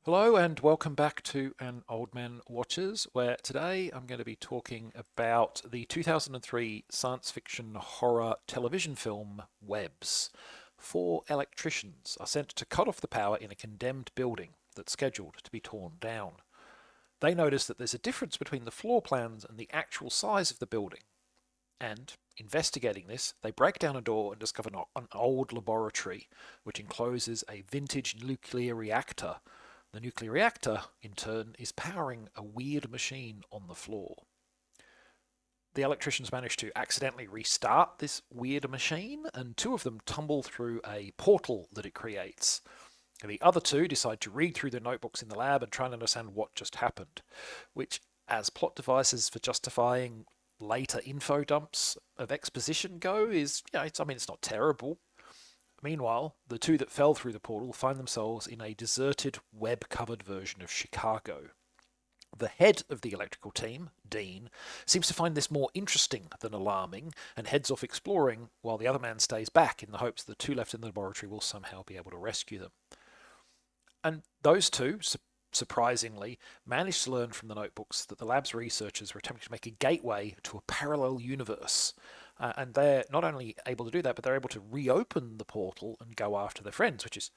Hello and welcome back to An Old Man Watches, where today I'm going to be talking about the 2003 science fiction horror television film Webs. Four electricians are sent to cut off the power in a condemned building that's scheduled to be torn down. They notice that there's a difference between the floor plans and the actual size of the building, and investigating this, they break down a door and discover an old laboratory which encloses a vintage nuclear reactor. The nuclear reactor, in turn, is powering a weird machine on the floor. The electricians manage to accidentally restart this weird machine, and two of them tumble through a portal that it creates. And the other two decide to read through the notebooks in the lab and try and understand what just happened, which, as plot devices for justifying later info dumps of exposition go, it's not terrible. Meanwhile, the two that fell through the portal find themselves in a deserted, web-covered version of Chicago. The head of the electrical team, Dean, seems to find this more interesting than alarming and heads off exploring, while the other man stays back in the hopes the two left in the laboratory will somehow be able to rescue them. And those two, surprisingly, managed to learn from the notebooks that the lab's researchers were attempting to make a gateway to a parallel universe. And they're not only able to do that, but they're able to reopen the portal and go after their friends, which is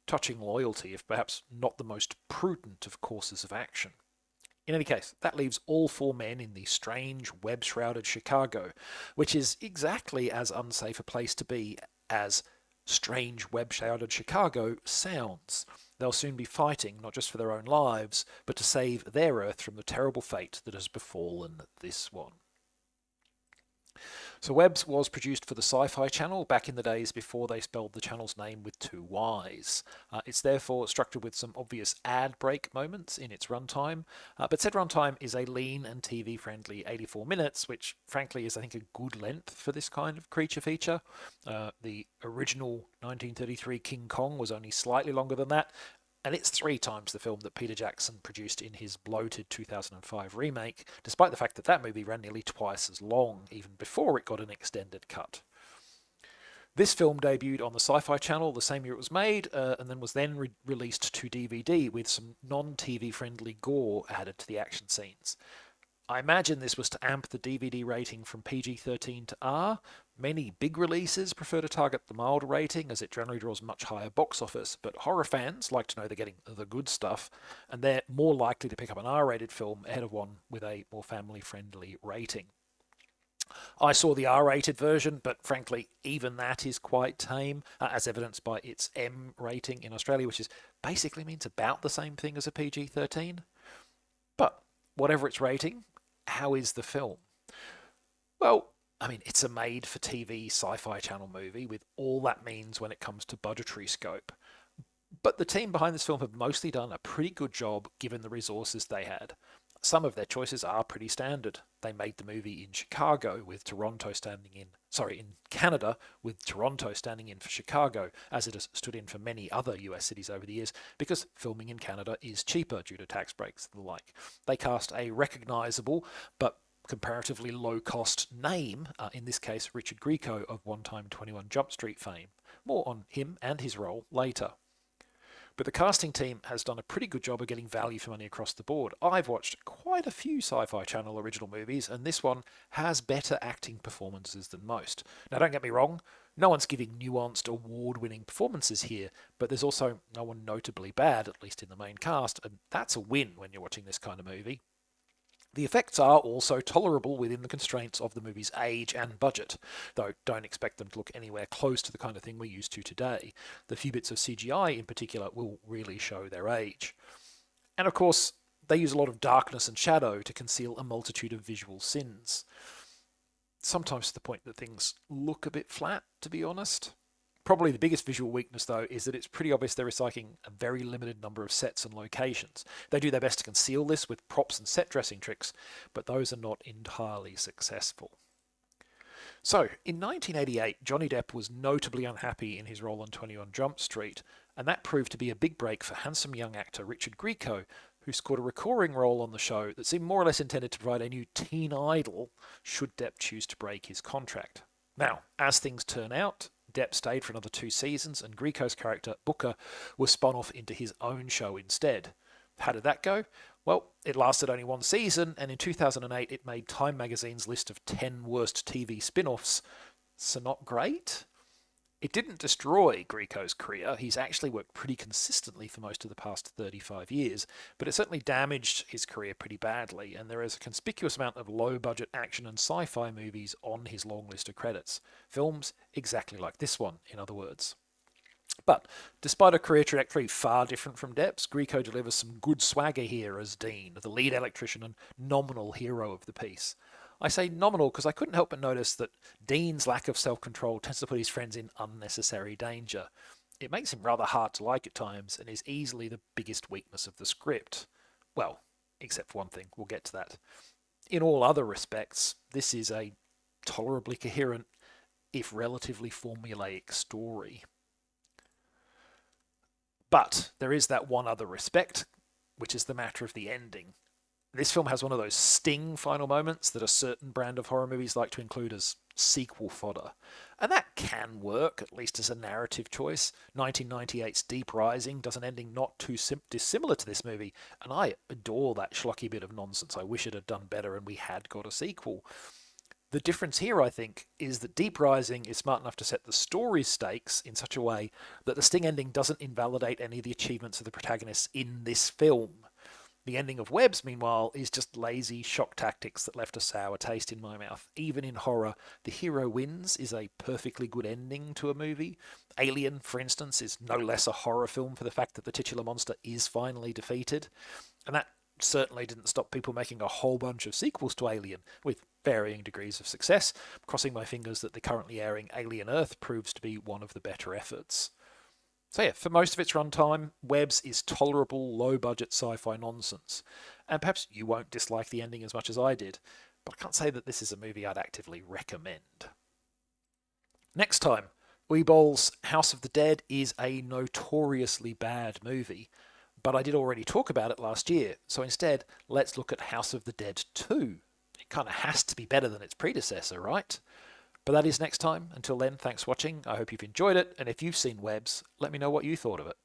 touching loyalty, if perhaps not the most prudent of courses of action. In any case, that leaves all four men in the strange, web shrouded Chicago, which is exactly as unsafe a place to be as strange, web shrouded Chicago sounds. They'll soon be fighting, not just for their own lives, but to save their Earth from the terrible fate that has befallen this one. So Webs was produced for the Sci-Fi Channel back in the days before they spelled the channel's name with two Y's. It's therefore structured with some obvious ad break moments in its runtime, but said runtime is a lean and TV-friendly 84 minutes, which frankly is, I think, a good length for this kind of creature feature. The original 1933 King Kong was only slightly longer than that, and it's three times the film that Peter Jackson produced in his bloated 2005 remake, despite the fact that that movie ran nearly twice as long, even before it got an extended cut. This film debuted on the Sci-Fi Channel the same year it was made, and then was released to DVD with some non-TV friendly gore added to the action scenes. I imagine this was to amp the DVD rating from PG-13 to R. Many big releases prefer to target the milder rating as it generally draws much higher box office, but horror fans like to know they're getting the good stuff, and they're more likely to pick up an R-rated film ahead of one with a more family-friendly rating. I saw the R-rated version, but frankly, even that is quite tame, as evidenced by its M rating in Australia, which is basically means about the same thing as a PG-13. But whatever its rating, how is the film? Well, I mean, it's a made for TV sci fi channel movie with all that means when it comes to budgetary scope. But the team behind this film have mostly done a pretty good job given the resources they had. Some of their choices are pretty standard. They made the movie in Chicago with Toronto standing in, sorry, in Canada with Toronto standing in for Chicago, as it has stood in for many other US cities over the years, because filming in Canada is cheaper due to tax breaks and the like. They cast a recognisable but comparatively low cost name, in this case Richard Grieco of one time 21 Jump Street fame. More on him and his role later. But the casting team has done a pretty good job of getting value for money across the board. I've watched quite a few Sci-Fi Channel original movies, and this one has better acting performances than most. Now, don't get me wrong, no one's giving nuanced, award-winning performances here, but there's also no one notably bad, at least in the main cast, and that's a win when you're watching this kind of movie. The effects are also tolerable within the constraints of the movie's age and budget, though don't expect them to look anywhere close to the kind of thing we're used to today. The few bits of CGI in particular will really show their age. And of course, they use a lot of darkness and shadow to conceal a multitude of visual sins. Sometimes to the point that things look a bit flat, to be honest. Probably the biggest visual weakness, though, is that it's pretty obvious they're recycling a very limited number of sets and locations. They do their best to conceal this with props and set dressing tricks, but those are not entirely successful. So, in 1988, Johnny Depp was notably unhappy in his role on 21 Jump Street, and that proved to be a big break for handsome young actor Richard Grieco, who scored a recurring role on the show that seemed more or less intended to provide a new teen idol should Depp choose to break his contract. Now, as things turn out, Depp stayed for another 2 seasons, and Grieco's character, Booker, was spun off into his own show instead. How did that go? Well, it lasted only 1 season, and in 2008 it made Time magazine's list of 10 worst TV spin offs. So, not great? It didn't destroy Grieco's career. He's actually worked pretty consistently for most of the past 35 years, but it certainly damaged his career pretty badly, and there is a conspicuous amount of low-budget action and sci-fi movies on his long list of credits. Films exactly like this one, in other words. But despite a career trajectory far different from Depp's, Grieco delivers some good swagger here as Dean, the lead electrician and nominal hero of the piece. I say nominal because I couldn't help but notice that Dean's lack of self-control tends to put his friends in unnecessary danger. It makes him rather hard to like at times and is easily the biggest weakness of the script. Well, except for one thing, we'll get to that. In all other respects, this is a tolerably coherent, if relatively formulaic story. But there is that one other respect, which is the matter of the ending. This film has one of those sting final moments that a certain brand of horror movies like to include as sequel fodder. And that can work, at least as a narrative choice. 1998's Deep Rising does an ending not too dissimilar to this movie, and I adore that schlocky bit of nonsense. I wish it had done better and we had got a sequel. The difference here, I think, is that Deep Rising is smart enough to set the story stakes in such a way that the sting ending doesn't invalidate any of the achievements of the protagonists in this film. The ending of Webs, meanwhile, is just lazy shock tactics that left a sour taste in my mouth. Even in horror, the hero wins is a perfectly good ending to a movie. Alien, for instance, is no less a horror film for the fact that the titular monster is finally defeated. And that certainly didn't stop people making a whole bunch of sequels to Alien, with varying degrees of success, crossing my fingers that the currently airing Alien Earth proves to be one of the better efforts. So yeah, for most of its runtime, Webs is tolerable, low-budget sci-fi nonsense. And perhaps you won't dislike the ending as much as I did, but I can't say that this is a movie I'd actively recommend. Next time, Uebol's House of the Dead is a notoriously bad movie, but I did already talk about it last year, so instead, let's look at House of the Dead 2. It kind of has to be better than its predecessor, right? But that is next time. Until then, thanks for watching. I hope you've enjoyed it, and if you've seen Webs, let me know what you thought of it.